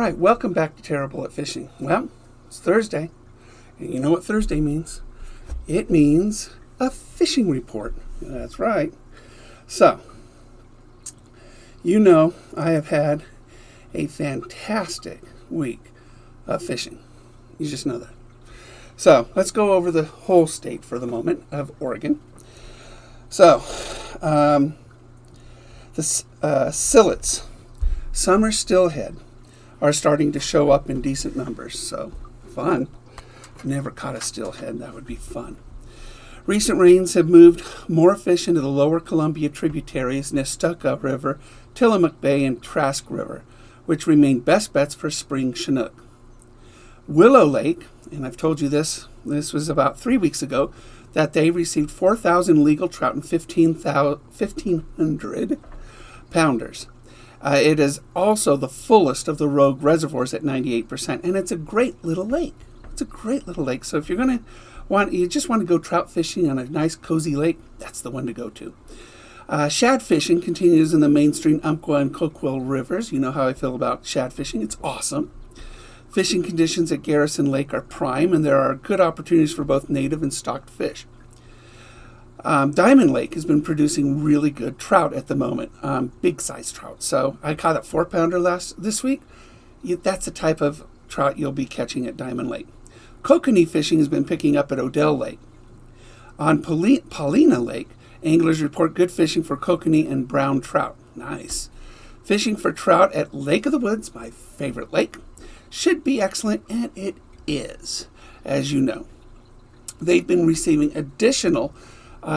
right, welcome back to Terrible at Fishing. Well, it's Thursday, and you know what Thursday means. It means a fishing report. That's right. So, you know I have had a fantastic week of fishing. You just know that. So, let's go over the whole state for the moment of Oregon. So, the sillets, summer stillhead, are starting to show up in decent numbers. So, fun. I've never caught a stillhead. That would be fun. Recent rains have moved more fish into the lower Columbia tributaries, Nestucca River, Tillamook Bay, and Trask River, which remain best bets for spring Chinook. Willow Lake, and I've told you this was about 3 weeks ago, that they received 4,000 legal trout and 1,500 pounders. It is also the fullest of the Rogue reservoirs at 98%, and it's a great little lake. It's a great little lake. So if you're going to you just want to go trout fishing on a nice cozy lake, that's the one to go to. Shad fishing continues in the mainstream Umpqua and Coquille rivers. You know how I feel about shad fishing. It's awesome. Fishing conditions at Garrison Lake are prime, and there are good opportunities for both native and stocked fish. Diamond Lake has been producing really good trout at the moment, big size trout. So I caught a 4-pounder this week. That's the type of trout you'll be catching at Diamond Lake. Kokanee fishing has been picking up at Odell Lake. On Paulina Lake, anglers report good fishing for kokanee and brown trout. Nice. Fishing for trout at Lake of the Woods, my favorite lake, should be excellent, and it is, as you know. They've been receiving additional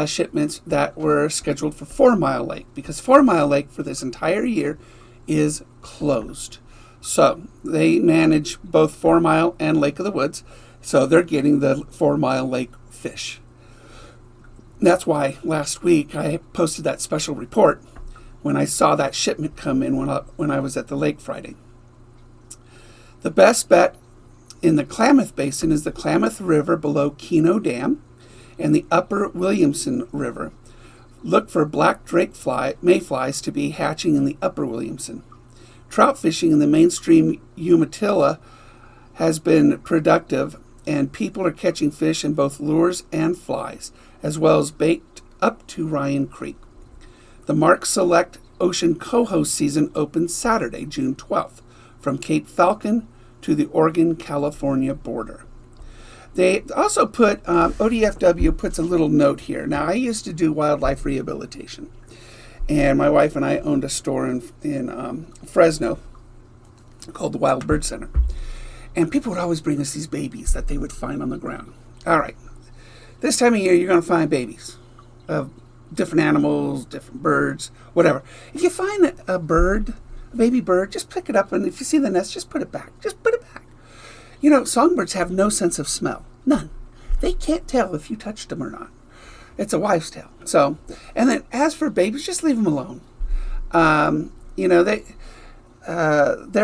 shipments that were scheduled for 4 Mile Lake, because 4 Mile Lake for this entire year is closed. So they manage both 4 Mile and Lake of the Woods, so they're getting the 4 Mile Lake fish. That's why last week I posted that special report when I saw that shipment come in when I was at the lake Friday. The best bet in the Klamath Basin is the Klamath River below Keno Dam and the Upper Williamson River. Look for black drake mayflies to be hatching in the Upper Williamson. Trout fishing in the mainstream Umatilla has been productive, and people are catching fish in both lures and flies, as well as bait up to Ryan Creek. The Mark Select Ocean Coho season opens Saturday, June 12th, from Cape Falcon to the Oregon-California border. They also put, ODFW puts a little note here. Now, I used to do wildlife rehabilitation, and my wife and I owned a store in Fresno called the Wild Bird Center. And people would always bring us these babies that they would find on the ground. All right, this time of year, you're going to find babies of different animals, different birds, whatever. If you find a baby bird, just pick it up, and if you see the nest, just put it back. Just put it back. You know, songbirds have no sense of smell. None. They can't tell if you touched them or not. It's a wives' tale. So, and then as for babies, just leave them alone. There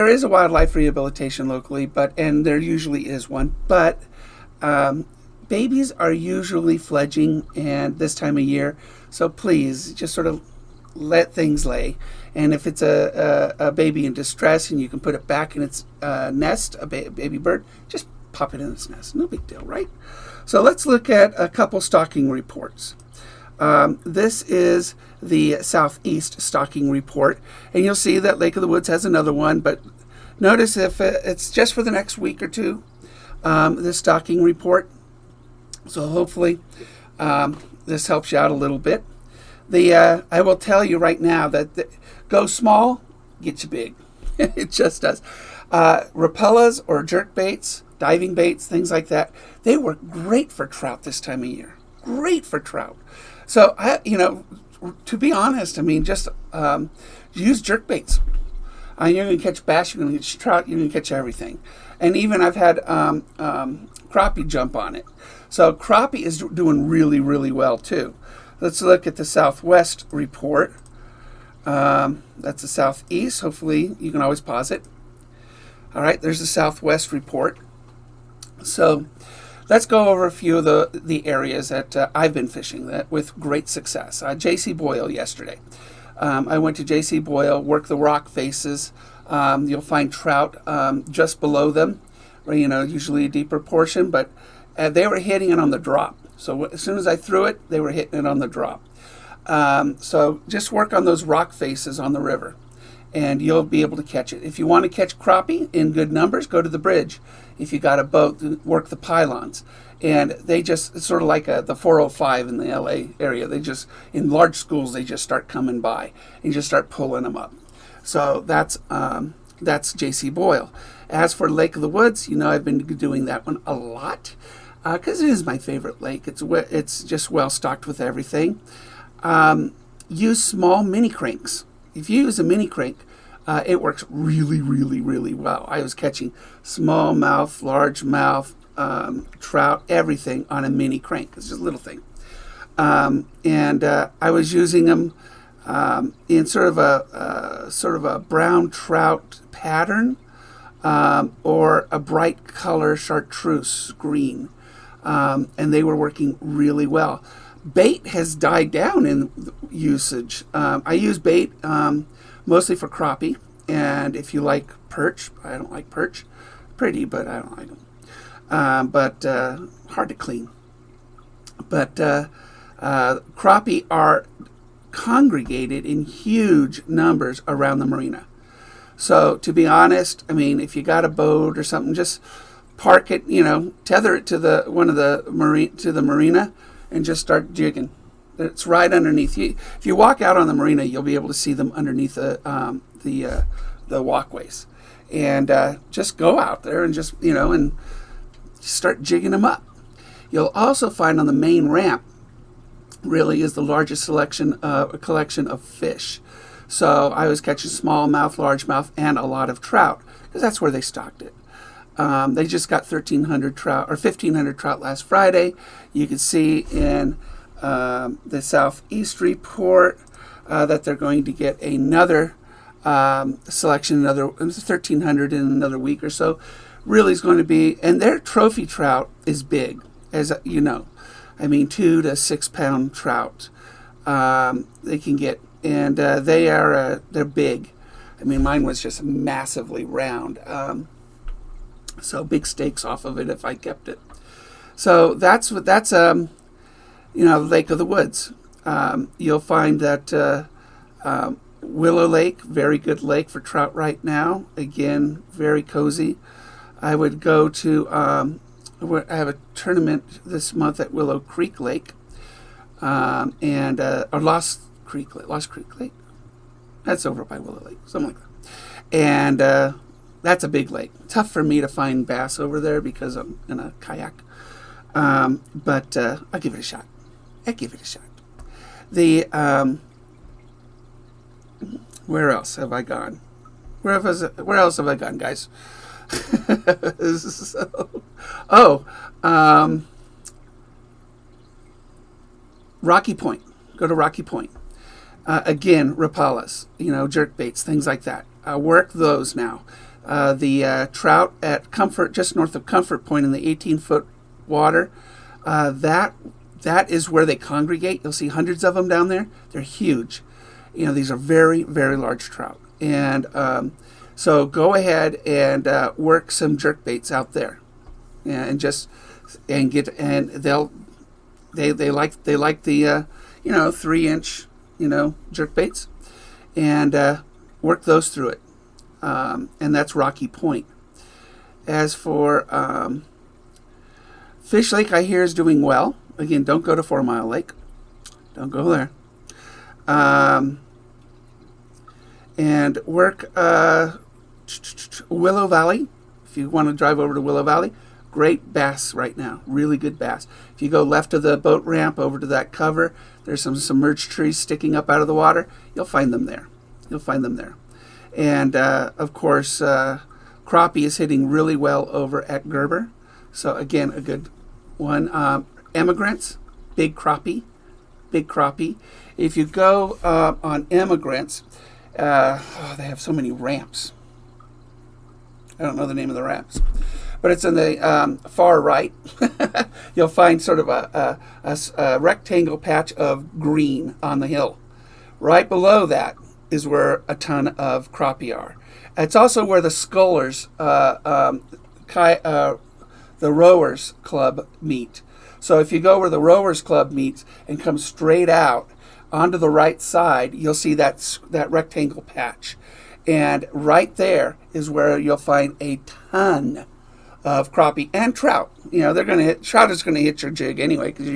is a wildlife rehabilitation locally, and there usually is one, but babies are usually fledging and this time of year, so please just sort of let things lay. And if it's a baby in distress and you can put it back in its nest, a baby bird, just pop it in its nest. No big deal, right? So let's look at a couple stocking reports. This is the Southeast stocking report, and you'll see that Lake of the Woods has another one, but notice if it's just for the next week or two, this stocking report. So hopefully this helps you out a little bit. I will tell you right now that go small, get you big. It just does. Rapellas or jerk baits, diving baits, things like that, they work great for trout this time of year. Great for trout. So, to be honest, I mean, just use jerk baits. You're going to catch bass, you're going to catch trout, you're going to catch everything. And even I've had crappie jump on it. So crappie is doing really, really well too. Let's look at the Southwest report. That's the Southeast. Hopefully you can always pause it. All right, there's the Southwest report. So let's go over a few of the areas that I've been fishing with great success. J.C. Boyle yesterday. I went to J.C. Boyle, worked the rock faces You'll find trout just below them, or, usually a deeper portion, but they were hitting it on the drop. So as soon as I threw it, they were hitting it on the drop. So just work on those rock faces on the river, and you'll be able to catch it. If you want to catch crappie in good numbers, go to the bridge. If you got a boat, work the pylons. And they just, it's sort of like the 405 in the LA area. They just, in large schools, they just start coming by and you just start pulling them up. So that's J.C. Boyle. As for Lake of the Woods, I've been doing that one a lot because it is my favorite lake. It's just well stocked with everything. Use small mini cranks. If you use a mini crank, it works really, really, really well. I was catching smallmouth, largemouth, trout, everything on a mini crank. It's just a little thing. And I was using them in sort of a brown trout pattern or a bright color chartreuse green. And they were working really well. Bait has died down in usage. I use bait mostly for crappie, and if you like perch, I don't like perch. Pretty, but I don't like them. But hard to clean. But crappie are congregated in huge numbers around the marina. So to be honest, if you got a boat or something, just park it, tether it to the marina, and just start jigging. It's right underneath you. If you walk out on the marina, you'll be able to see them underneath the walkways, and just go out there and just and start jigging them up. You'll also find on the main ramp really is the largest collection of fish. So I was catching smallmouth, largemouth, and a lot of trout because that's where they stocked it. They just got 1,300 trout or 1,500 trout last Friday. You can see in the Southeast report that they're going to get another selection, another 1,300 in another week or so. Really is going to be, and their trophy trout is big, as you know. 2 to 6 pound trout they can get, and they're big. Mine was just massively round. So big steaks off of it if I kept it. So that's Lake of the Woods. You'll find that Willow Lake, very good lake for trout right now. Again, very cozy. I would go to I have a tournament this month at Willow Creek Lake, or Lost Creek Lake. That's over by Willow Lake, something like that. And that's a big lake. Tough for me to find bass over there because I'm in a kayak. But I'll give it a shot. Where else have I gone? Where else have I gone, guys? Rocky Point. Go to Rocky Point. Again, rapalas, jerk baits, things like that. Work those now. The trout at Comfort, just north of Comfort Point in the 18-foot water, that is where they congregate. You'll see hundreds of them down there. They're huge. These are very, very large trout. And so go ahead and work some jerk baits out there, and they like the 3-inch jerk baits, and work those through it. And that's Rocky Point. As for Fish Lake, I hear is doing well. Again, don't go to 4 Mile Lake. Don't go there. And work Willow Valley. If you want to drive over to Willow Valley, great bass right now. Really good bass. If you go left of the boat ramp over to that cover, there's some submerged trees sticking up out of the water. You'll find them there. And, of course, crappie is hitting really well over at Gerber. So, again, a good one. Emigrants, big crappie. If you go on Emigrants, they have so many ramps. I don't know the name of the ramps. But it's in the far right. You'll find sort of a rectangle patch of green on the hill. Right below that is where a ton of crappie are. It's also where the scullers, the rowers club meet. So if you go where the rowers club meets and come straight out onto the right side, you'll see that rectangle patch. And right there is where you'll find a ton of crappie and trout. You know, trout is gonna hit your jig anyway because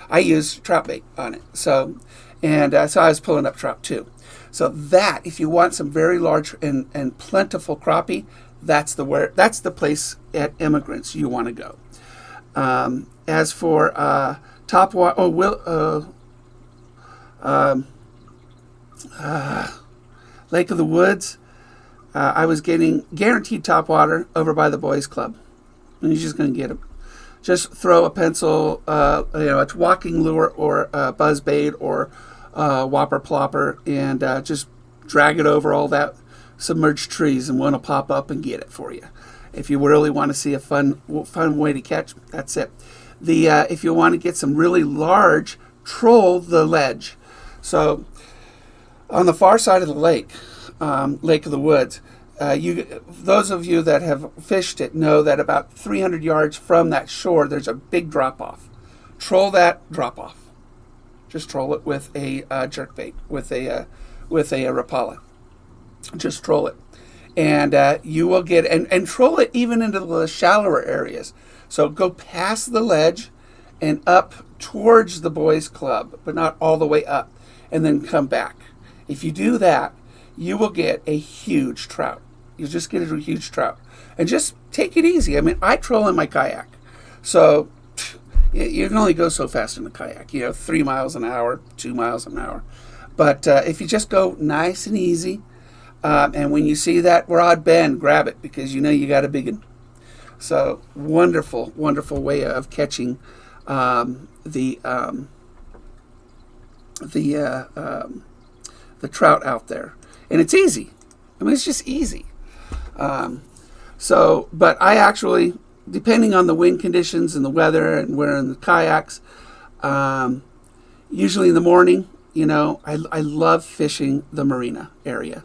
I use trout bait on it. So I was pulling up trout too. So that, if you want some very large and plentiful crappie, that's the place at Immigrants you want to go. As for Lake of the Woods, I was getting guaranteed topwater over by the boys club, and you're just going to get them. Just throw a pencil, a walking lure or a buzz bait or whopper plopper, and just drag it over all that submerged trees, and one will pop up and get it for you. If you really want to see a fun way to catch, that's it. If you want to get some really large, troll the ledge. So on the far side of the lake, Lake of the Woods, those of you that have fished it know that about 300 yards from that shore, there's a big drop off. Troll that drop off. Just troll it with a jerkbait, with a Rapala. Just troll it, and you will get and troll it even into the shallower areas. So go past the ledge and up towards the boys club, but not all the way up, and then come back. If you do that, you will get a huge trout. You'll just get a huge trout, and just take it easy. I mean, I troll in my kayak, so you can only go so fast in the kayak. 3 miles an hour, 2 miles an hour. But if you just go nice and easy, and when you see that broad bend, grab it because you got a big one. So wonderful, wonderful way of catching the trout out there, and it's easy. I mean, it's just easy. But I actually, depending on the wind conditions and the weather, and we're in the kayaks, usually in the morning, I love fishing the marina area.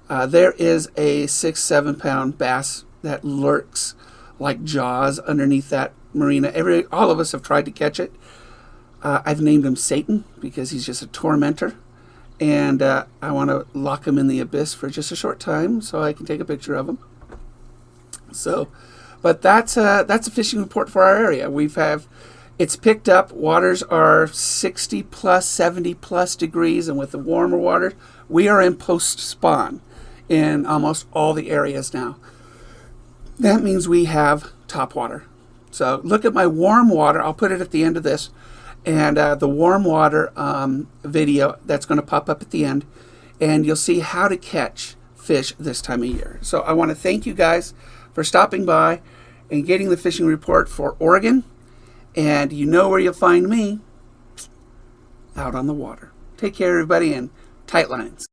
There is a 6-7 pound bass that lurks like jaws underneath that marina. All of us have tried to catch it. I've named him Satan because he's just a tormentor, and I want to lock him in the abyss for just a short time so I can take a picture of him. So, but that's a fishing report for our area. It's picked up. Waters are 60 plus, 70 plus degrees, and with the warmer water, we are in post spawn in almost all the areas now. That means we have top water. So look at my warm water. I'll put it at the end of this, and the warm water video that's going to pop up at the end, and you'll see how to catch fish this time of year. So I want to thank you guys for stopping by and getting the fishing report for Oregon. And you know where you'll find me, out on the water. Take care, everybody, and tight lines.